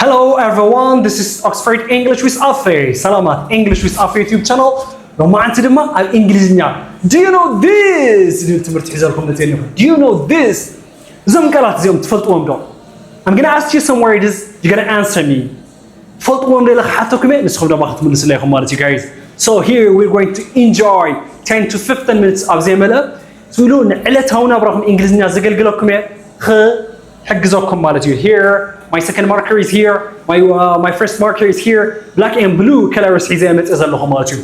Hello everyone, this is Oxford English with Afe. Salamat English with Afe YouTube channel. روما أنت دما على إنجليزية. Do you know this? Do you know this? زم كلات زم تفلتوهم دو. I'm gonna ask you some words. You're gonna answer me. تفلتوهم ده حتى كمان نسخم ده باخد من السلاح مالتي guys. So here we're going to enjoy 10 to 15 minutes of زملاء. تقولون علت هونا براهم إنجليزية زقل قلكم خ حجزوكم مالتي here. My second marker is here. My first marker is here. Black and blue colors حزام تزلهم مالتي.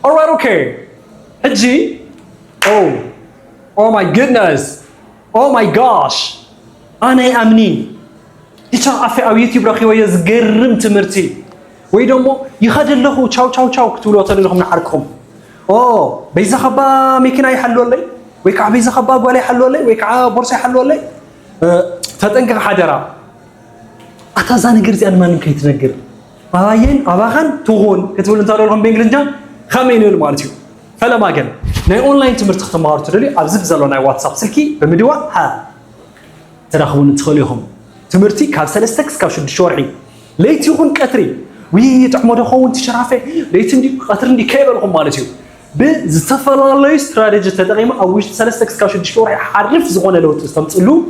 Alright, okay. هجي. Oh my goodness. Oh my gosh. أنا أمني. إيش عارفة أو يوتيوب رخي ويزقرم تمرتي. ويدومو يخدل له تشاو كتولو تلهم نحركهم. بيزا خبا ميكنا يحلوا لي. ويكع بيزا خبا ولا يحلوا لي. ويكع بورصة يحلوا لي. فتنك حجرة. أتازاني قرزي أنا ما نمكن يتنقر. أباخن تغون كتقول أنت لهم بإنجليزي خمين المالتيو. فلا ما قال. ناي أونلاين تمرت تختمار ترى أبزب زلوا ناي واتساب سلكي بمدوا ها. تراخون تدخليهم. تمرتي كابسلستكس كابش الشورعي. ليت يكون كتري. ويتعمد خون تشرافه. ليت عندي خاطر عندي كابلهم مالتيو. بزتفلا لي استراتيجية تدعيم أو وش سلستكس كابش الشورعي حرف زغون لو تستمتلو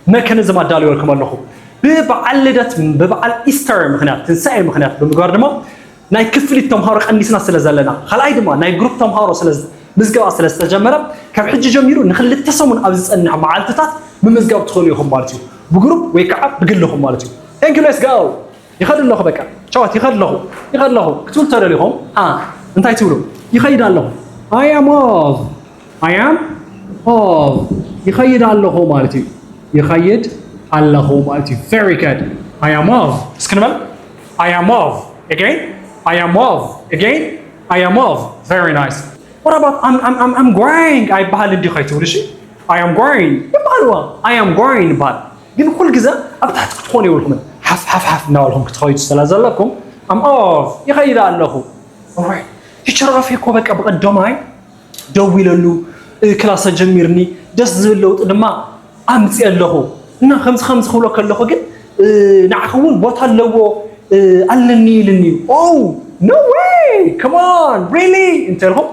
ما كان زمان داليو الكمان لهم. ببعل إيستر مخنات تنسأي مخنات بمقارنة ناي كفلي تمهارق أني سنة سلزلنا خلاص دما ناي جروب تمهارو سلز مزجوا سلز تجمرة كم حج جميرو نخلي التسامن أبز أن معالتات بمزجوا تخليهم مالتيو بجروب ويكعب بقول لهم مالتيو thank you let's go يخد الله بكا شوات يخد له كتول ترى لهم أنت يتولو يخيد الله I am of يخيد الله مالتيو يخيد الله مالتي very good I am of اسكنبل I am of I am of very nice what about I'm going I بحال اللي خايتو لشي I am going يبالوا I am going بال ግን كل جزء أبتحت تكوني ولهم حف ناولهم كتخايتو سلازلكم I'm of يخيل الله alright يشرف يكو بك بقدماي دوي للو كلاس جميرني دس زلو لما أمس الله نا خمس خلوا كله خجل نعخون بطل لو علني no way come on really انت لهم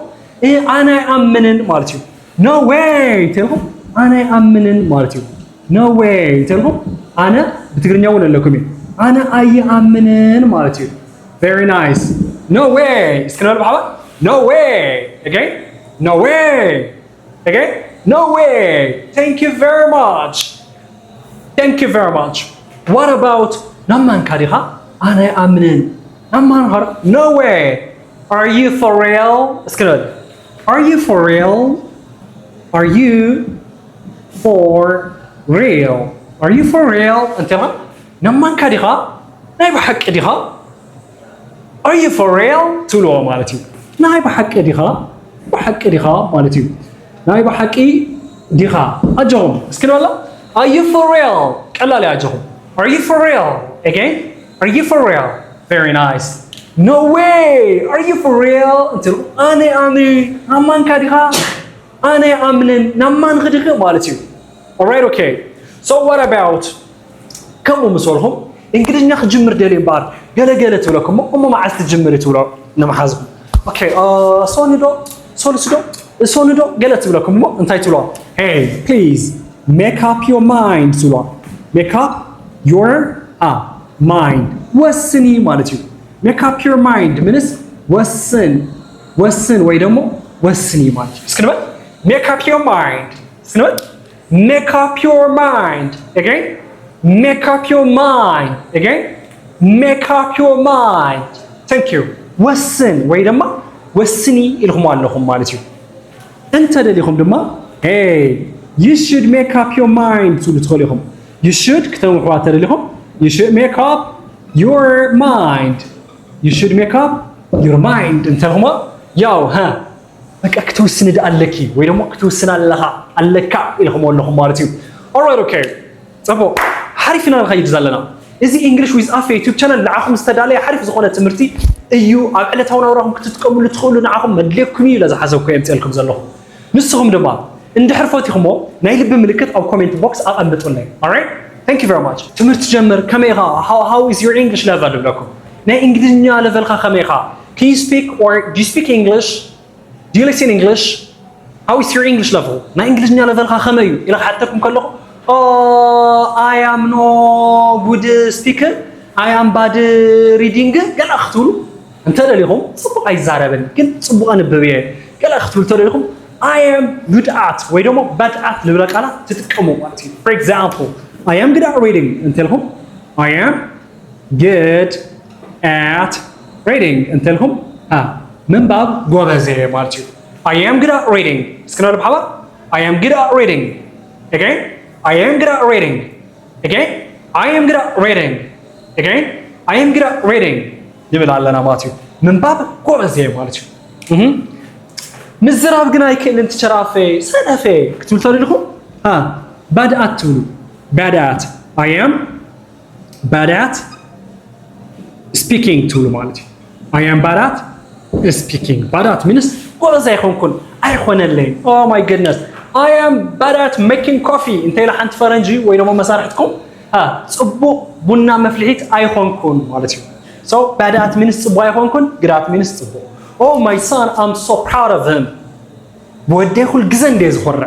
أنا أمنن مالتيو no way انت لهم أنا أمنن مالتيو no way انت لهم أنا بتقرني أول لكم أنا أي أمنن مالتيو very nice no way اسكنوا بحبا no way again no way thank you very much Thank you very much. What about Naman Kadiha? Ana Amnin. Naman Har. No way. Are you for real? It's good. Are you for real? Are you for real? Are you for real? أنتما Naman Kadiha. نايب حق كديها. Are you for real? تلو مالتي. نايب حق كديها. بحق كديها مالتي. نايب حقي ديها. أجهم. it's good ولا؟ Are you for real? قال لي أجهم. Are you for real? Again? Are you for real? Very nice. No way. Are you for real? أنت أنا نمان كديها. أنا أمن نمان كديها مالتي. Alright, okay. So what about? كم مسؤولهم؟ إنجليزي ناخذ جمر دليل بار. قال تقولكم ما عايز تجمر تقولوا نما حازم. Okay. سوني دو قال تقولكم أنت تقولوا. Hey, please. Make up your mind سوا. Make up your mind. وسني مالتيو. Make up your mind منس وسن ويدمو وسني مالتيو. اسكنبل. Make up your mind. اسكنبل. Make up your mind. Again. Make up your mind. Again. Make up your mind. Thank you. وسن ويدمو وسني إلهم مالتيو. أنت اللي دما. Hey. You should make up your mind تقول تقولهم. You should كتبوا حواتر لهم. You should make up your mind. You should make up your mind. أنت هما ياو ها. لك أكتو السند علىكي ويدهم أكتو السند علىها علىك إلهم واللهم مارتيو. Alright okay. طبعا حرفنا الخير زلنا. إذا English with Afe YouTube channel لعاهم استدعى حرف زخونة تمرتي. أيو على تونا وراهم كتتقبلوا تدخلوا نعاهم مدلكم يلا زح حسوا كيم تقلكم زلهم. نصهم دبا. إن حرفاتي خمو نايل بملكت أو كومنت بوكس أو أنبت أونلاين. Alright? Thank you very much. ትምህርት ጀምር ከመይኻ how is your English level ብለኩም ናይ እንግሊዝኛ levelካ ከመይኻ Can you speak or do you speak English? Do you listen English? How is your English level? ናይ እንግሊዝኛ levelካ ከመይ እዩ ኢላ ሓተኩም ከለኹ I am no good speaker. I am bad reading. ገለ ክትብሉ እንተደሊኹም ጽቡቕ ኣይዛረብን ግን ጽቡቕ ኣንብብ እየ ገለ ክትብሉ ተደሊኹም I am good at ወይ ደግሞ bad at ልብለ ቃላት ትጥቀሙ ማለት እዩ For example I am good at reading እንተልኹም I am good at reading እንተልኹም ምንባብ ጎበዝ እየ ማለት እዩ I am good at reading እስክንበል ብሓባር I am good at reading again I am good at reading again I am good at reading again I am good at reading ይብል ኣለና ማለት እዩ ምንባብ ጎበዝ እየ ማለት እዩ ምዝራብ ግን ኣይክእልን ትቸራፌ ሰነፌ ክትብል ተደሊኹም bad at ትብሉ bad at I am bad at speaking ትብሉ ማለት እዩ I am bad at speaking bad at means ጎበዝ ኣይኮንኩን ኣይኮነለይ oh my goodness I am bad at making coffee እንተ ኢላ ሓንቲ ፈረንጂ ወይ ደግሞ መሳርሕትኩም ጽቡቕ ቡና መፍልሒት ኣይኮንኩን ማለት እዩ so bad at means ጽቡቕ ኣይኮንኩን good at means ጽቡቕ Oh my son, I'm so proud of him. بوديه كل جزء ديز خرّ.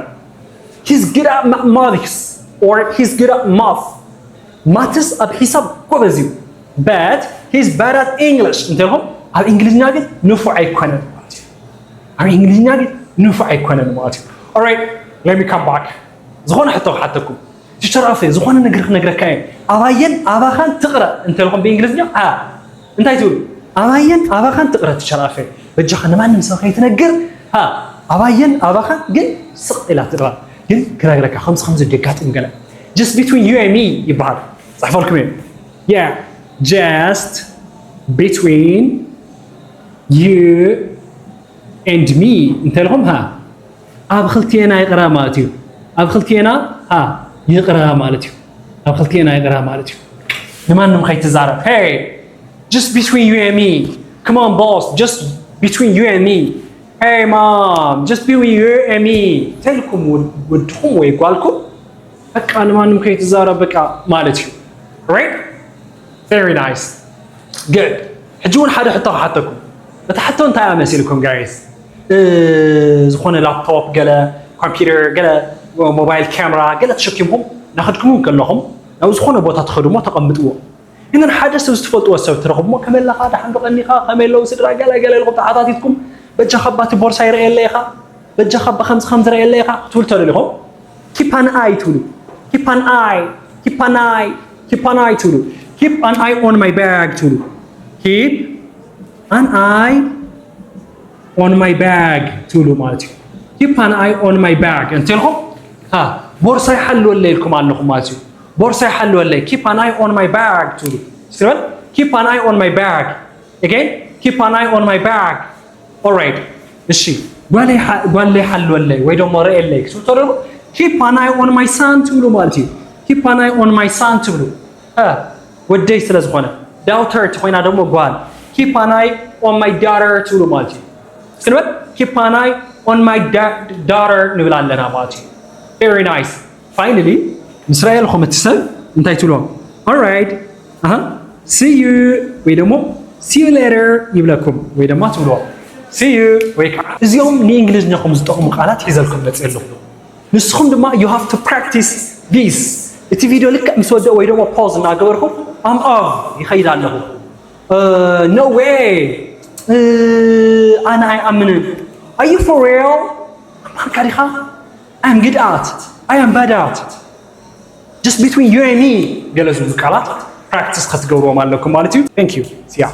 He's good at mathematics or he's good at math. Maths بحساب كوبزيو. But he's bad at English. أنتهم؟ على إنجليزي ناقد نفع يكونن ماتي. على إنجليزي ناقد نفع يكونن ماتي. Alright, let me come back. زخون حتىكم. تشرافي زخون نقرأ كاين. أباخان تقرأ. أنتهم بإنجليزي؟ أنت تقول. أباخان تقرأ تشرافي. بجاخنا ما نمسك يتنقر أباخان قل سقط إلى تقرأ قل كنا 5 دقيقات انقلب just between you and me يبهر صح فالكم yeah just between you and me انت لهم أبخلتينا يقرأ مالتيو أبخلتينا يقرأ مالتيو أبخلتينا يقرأ مالتيو لما نمخي تزارب hey just between you and me come on boss just between you and me hey mom just between you and me تلكم ودهم ويقالكم بقى أنا ما نمكن يتزارب بقى مالتي right very nice good حجون حدا حطكم حتى انت امثلكم guys زخون لابتوب قال كمبيوتر قال موبايل كاميرا قال تشكيمهم ناخذكم كلهم لو زخون بوتا تخدموا تقمطوا إن حاجة سوستفوت وسوت رغم ما كمل لها ده حندق النخا كمل لو سدرا قال لكم تعاطيتكم بتجا خبات بورصة يرأي ليها بتجا خب 5 رأي ليها تقول ترى لهم keep an eye تقولوا keep an eye تقولوا keep an eye on my bag تقولوا keep an eye on my bag تقولوا مالتي keep an eye on my bag أنت لهم بورصة يحلوا الليلكم عنكم مالتي بورصة يحلوا الليل keep an eye on my bag تقولوا استرال keep an eye on my bag again keep an eye on my bag alright الشيء قال لي حلوا الليل ويدوم رأي الليل تقولوا keep an eye on my son تقولوا مالتي keep an eye on my son تقولوا ودي سلزقنا daughter تقولنا دمو قال keep an eye on my daughter تقولوا مالتي استرال keep an eye on my daughter نقول لنا مالتي very nice finally إسرائيل خم تسل انتي تقولون alright see you ويدمو see you later يبلكم ويدم ما تقولون see you ويك اليوم نينجليز نقوم زتقوم قالات يزلكم نتسألوا نسخم دما you have to practice this التي فيديو لك مسودة ويدمو pause ناقبركم I'm off يخيد عنه no way أنا أمن are you for real I'm كاريخا I'm good at it I am bad at it just between you and me جلسوا ذكرات practice خد جورو مالكم مالتي thank you see ya